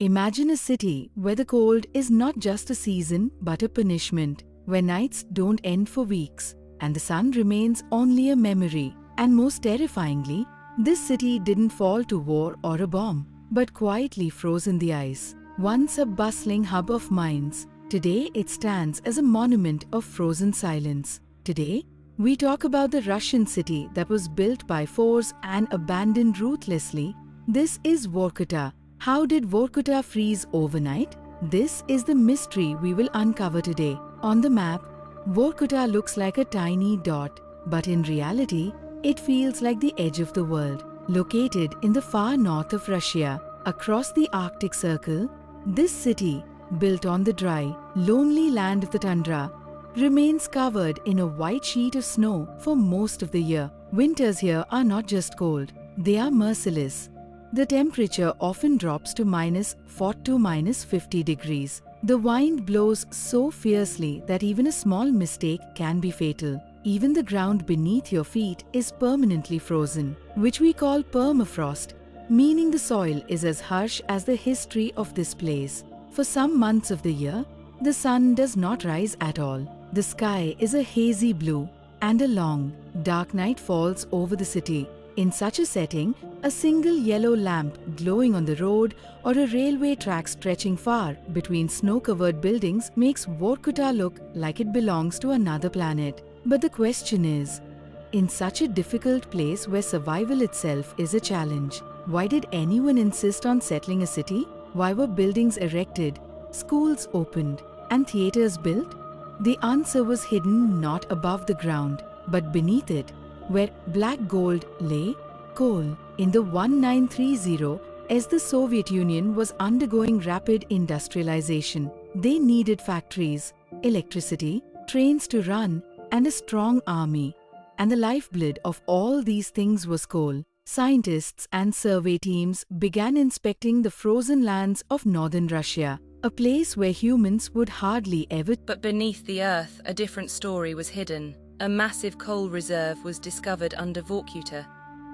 Imagine a city where the cold is not just a season but a punishment, where nights don't end for weeks and the sun remains only a memory. And most terrifyingly, this city didn't fall to war or a bomb, but quietly froze in the ice. Once a bustling hub of mines, today it stands as a monument of frozen silence. Today, we talk about the Russian city that was built by force and abandoned ruthlessly. This is Vorkuta. How did Vorkuta freeze overnight? This is the mystery we will uncover today. On the map, Vorkuta looks like a tiny dot, but in reality, it feels like the edge of the world. Located in the far north of Russia, across the Arctic Circle, this city, built on the dry, lonely land of the tundra, remains covered in a white sheet of snow for most of the year. Winters here are not just cold, they are merciless. The temperature often drops to -40 to -50 degrees. The wind blows so fiercely that even a small mistake can be fatal. Even the ground beneath your feet is permanently frozen, which we call permafrost, meaning the soil is as harsh as the history of this place. For some months of the year, the sun does not rise at all. The sky is a hazy blue, and a long, dark night falls over the city. In such a setting, a single yellow lamp glowing on the road or a railway track stretching far between snow-covered buildings makes Vorkuta look like it belongs to another planet. But the question is, in such a difficult place where survival itself is a challenge, why did anyone insist on settling a city? Why were buildings erected, schools opened, and theaters built? The answer was hidden not above the ground, but beneath it, where black gold lay, coal. In the 1930s, as the Soviet Union was undergoing rapid industrialization, they needed factories, electricity, trains to run, and a strong army. And the lifeblood of all these things was coal. Scientists and survey teams began inspecting the frozen lands of northern Russia, a place where humans would hardly ever. But beneath the earth, a different story was hidden. A massive coal reserve was discovered under Vorkuta,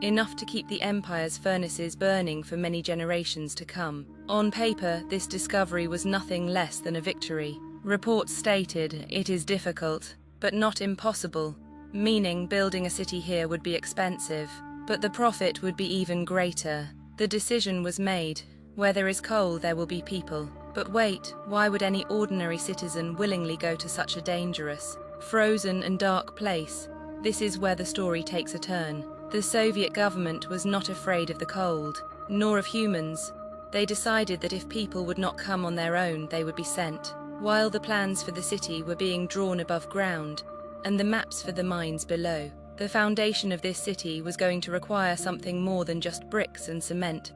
enough to keep the empire's furnaces burning for many generations to come. On paper, this discovery was nothing less than a victory. Reports stated it is difficult, but not impossible, meaning building a city here would be expensive, but the profit would be even greater. The decision was made: where there is coal, there will be people. But wait, why would any ordinary citizen willingly go to such a dangerous, frozen and dark place? This is where the story takes a turn. The Soviet government was not afraid of the cold, nor of humans. They decided that if people would not come on their own, they would be sent. While the plans for the city were being drawn above ground, and the maps for the mines below, the foundation of this city was going to require something more than just bricks and cement.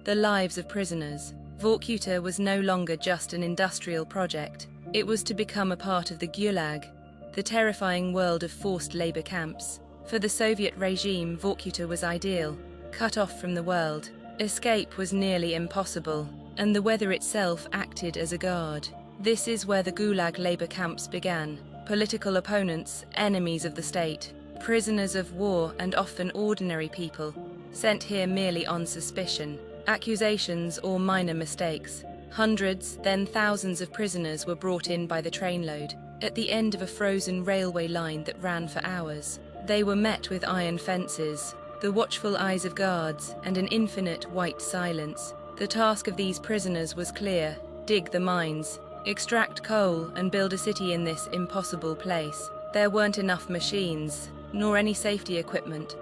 The lives of prisoners. Vorkuta was no longer just an industrial project. It was to become a part of the GULAG, the terrifying world of forced labor camps. For the Soviet regime, Vorkuta was ideal. Cut off from the world, escape was nearly impossible, and the weather itself acted as a guard. This is where the GULAG labor camps began. Political opponents, enemies of the state, prisoners of war, and often ordinary people, sent here merely on suspicion, accusations, or minor mistakes. Hundreds, then thousands of prisoners were brought in by the trainload, at the end of a frozen railway line that ran for hours. They were met with iron fences, the watchful eyes of guards, and an infinite white silence. The task of these prisoners was clear: dig the mines, extract coal, and build a city in this impossible place. There weren't enough machines, nor any safety equipment.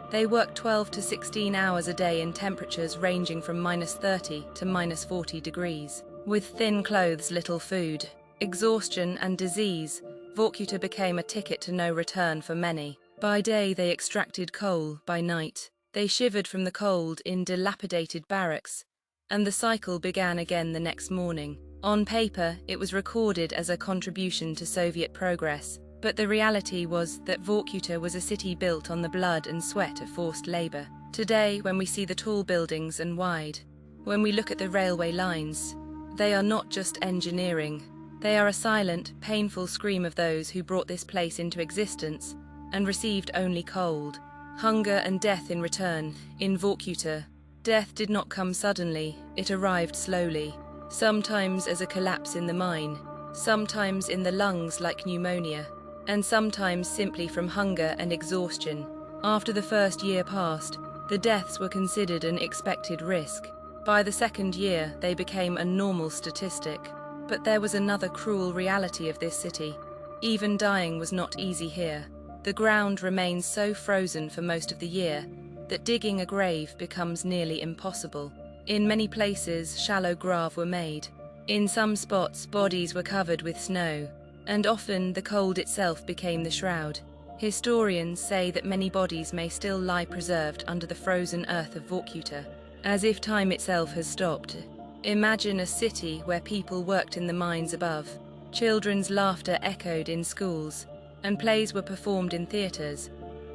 They worked 12 to 16 hours a day in temperatures ranging from -30 to -40 degrees. With thin clothes, little food, exhaustion, and disease, Vorkuta became a ticket to no return for many. By day they extracted coal, by night they shivered from the cold in dilapidated barracks, and the cycle began again the next morning. On paper, it was recorded as a contribution to Soviet progress, but the reality was that Vorkuta was a city built on the blood and sweat of forced labor. Today, when we see the tall buildings and wide, when we look at the railway lines, they are not just engineering. They are a silent, painful scream of those who brought this place into existence and received only cold, hunger, and death in return. In Vorkuta, Death did not come suddenly, it arrived slowly, sometimes as a collapse in the mine, sometimes in the lungs like pneumonia, and sometimes simply from hunger and exhaustion. After the first year passed, the deaths were considered an expected risk. By the second year, they became a normal statistic. But there was another cruel reality of this city. Even dying was not easy here. The ground remains so frozen for most of the year that digging a grave becomes nearly impossible. In many places, shallow graves were made. In some spots, bodies were covered with snow, and often the cold itself became the shroud. Historians say that many bodies may still lie preserved under the frozen earth of Vorkuta, as if time itself has stopped. Imagine a city where people worked in the mines above, children's laughter echoed in schools, and plays were performed in theaters,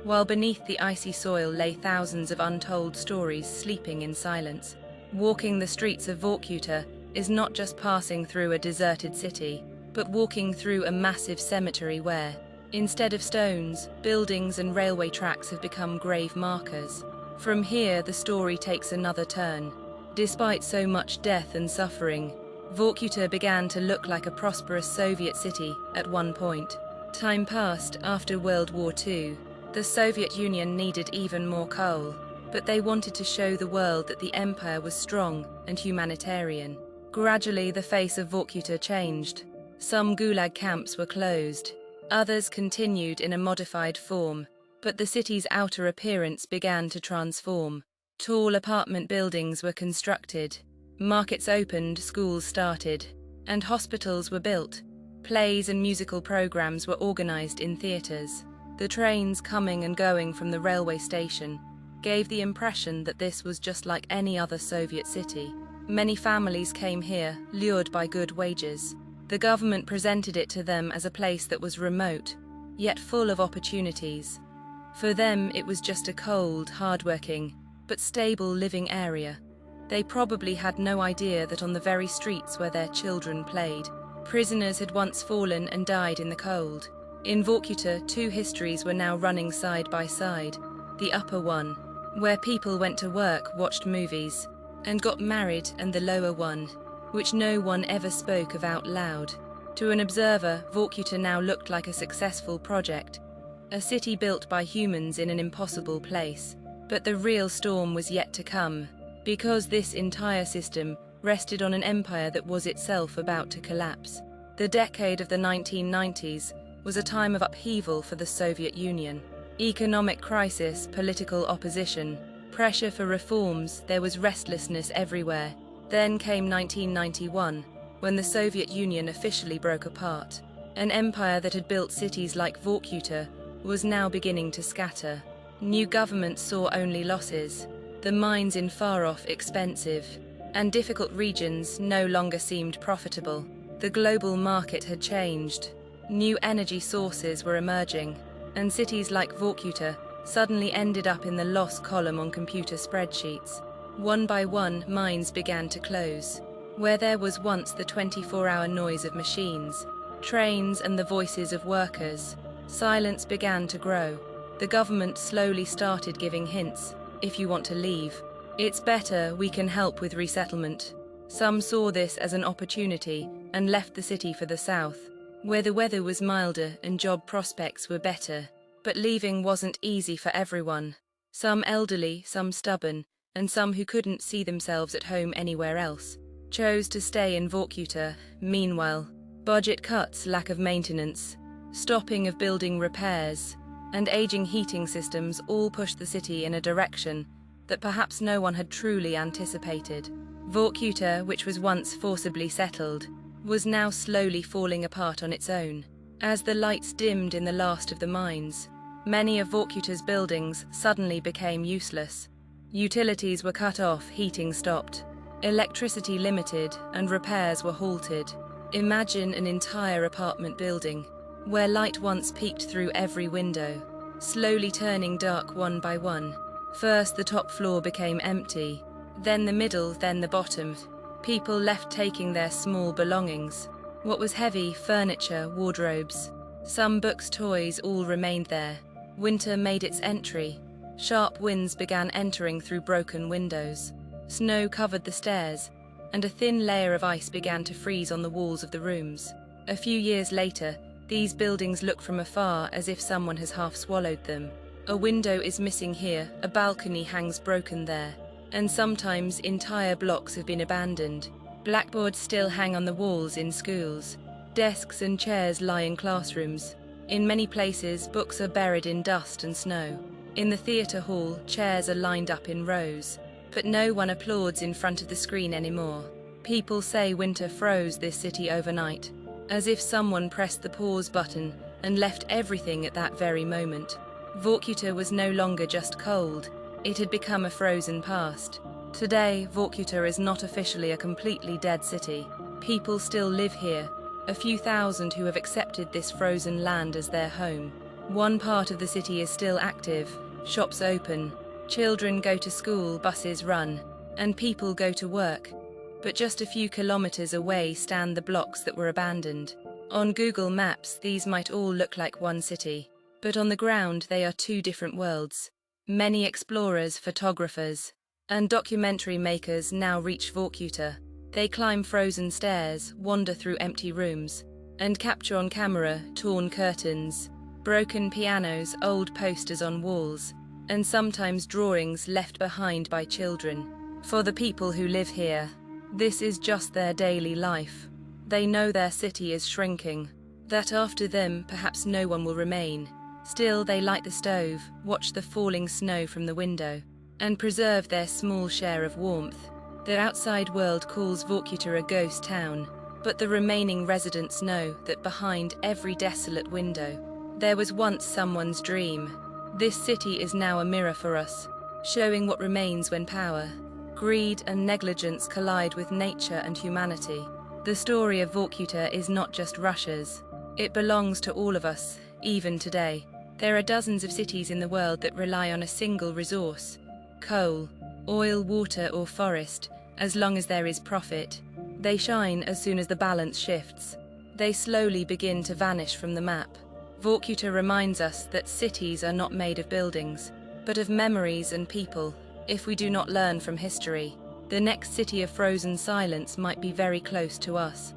while beneath the icy soil lay thousands of untold stories sleeping in silence. Walking the streets of Vorkuta is not just passing through a deserted city, but walking through a massive cemetery where, instead of stones, buildings and railway tracks have become grave markers. From here, the story takes another turn. Despite so much death and suffering, Vorkuta began to look like a prosperous Soviet city at one point. Time passed after World War II. The Soviet Union needed even more coal, but they wanted to show the world that the empire was strong and humanitarian. Gradually, the face of Vorkuta changed. Some gulag camps were closed, others continued in a modified form, but the city's outer appearance began to transform. Tall apartment buildings were constructed, markets opened, schools started, and hospitals were built. Plays and musical programs were organized in theaters. The trains coming and going from the railway station gave the impression that this was just like any other Soviet city. Many families came here, lured by good wages. The government presented it to them as a place that was remote, yet full of opportunities. For them, it was just a cold, hardworking, but stable living area. They probably had no idea that on the very streets where their children played, prisoners had once fallen and died in the cold. In Vorkuta, two histories were now running side by side. The upper one, where people went to work, watched movies, and got married, and the lower one, which no one ever spoke of out loud. To an observer, Vorkuta now looked like a successful project, a city built by humans in an impossible place. But the real storm was yet to come, because this entire system rested on an empire that was itself about to collapse. The decade of the 1990s was a time of upheaval for the Soviet Union. Economic crisis, political opposition, pressure for reforms, there was restlessness everywhere. Then came 1991, when the Soviet Union officially broke apart. An empire that had built cities like Vorkuta was now beginning to scatter. New governments saw only losses. The mines in far-off, expensive, and difficult regions no longer seemed profitable. The global market had changed. New energy sources were emerging, and cities like Vorkuta suddenly ended up in the loss column on computer spreadsheets. One by one, mines began to close. Where there was once the 24-hour noise of machines, trains, and the voices of workers, silence began to grow. The government slowly started giving hints. If you want to leave, it's better, we can help with resettlement. Some saw this as an opportunity and left the city for the south, where the weather was milder and job prospects were better. But leaving wasn't easy for everyone. Some elderly, some stubborn, and some who couldn't see themselves at home anywhere else chose to stay in Vorkuta. Meanwhile, budget cuts, lack of maintenance, stopping of building repairs, and aging heating systems all pushed the city in a direction that perhaps no one had truly anticipated. Vorkuta, which was once forcibly settled, was now slowly falling apart on its own. As the lights dimmed in the last of the mines, many of Vorkuta's buildings suddenly became useless. Utilities were cut off, heating stopped, electricity limited, and repairs were halted. Imagine an entire apartment building, where light once peeked through every window, slowly turning dark one by one. First the top floor became empty, then the middle, then the bottom. People left taking their small belongings. What was heavy, furniture, wardrobes, some books, toys, all remained there. Winter made its entry. Sharp winds began entering through broken windows. Snow covered the stairs, and a thin layer of ice began to freeze on the walls of the rooms. A few years later, these buildings look from afar as if someone has half swallowed them. A window is missing here, a balcony hangs broken there, and sometimes entire blocks have been abandoned. Blackboards still hang on the walls in schools. Desks and chairs lie in classrooms. In many places, books are buried in dust and snow. In the theatre hall, chairs are lined up in rows. But no one applauds in front of the screen anymore. People say winter froze this city overnight, as if someone pressed the pause button and left everything at that very moment. Vorkuta was no longer just cold, it had become a frozen past. Today, Vorkuta is not officially a completely dead city. People still live here, a few thousand who have accepted this frozen land as their home. One part of the city is still active, shops open, children go to school, buses run, and people go to work. But just a few kilometers away stand the blocks that were abandoned. On Google Maps, these might all look like one city, but on the ground they are two different worlds. Many explorers, photographers, and documentary makers now reach Vorkuta. They climb frozen stairs, wander through empty rooms, and capture on camera torn curtains, broken pianos, old posters on walls, and sometimes drawings left behind by children. For the people who live here, this is just their daily life. They know their city is shrinking, that after them perhaps no one will remain. Still, they light the stove, watch the falling snow from the window, and preserve their small share of warmth. The outside world calls Vorkuta a ghost town, but the remaining residents know that behind every desolate window, there was once someone's dream. This city is now a mirror for us, showing what remains when power, greed and negligence collide with nature and humanity. The story of Vorkuta is not just Russia's. It belongs to all of us, even today. There are dozens of cities in the world that rely on a single resource: coal, oil, water, or forest. As long as there is profit, they shine. As soon as the balance shifts, they slowly begin to vanish from the map. Vorkuta reminds us that cities are not made of buildings, but of memories and people. If we do not learn from history, the next city of frozen silence might be very close to us.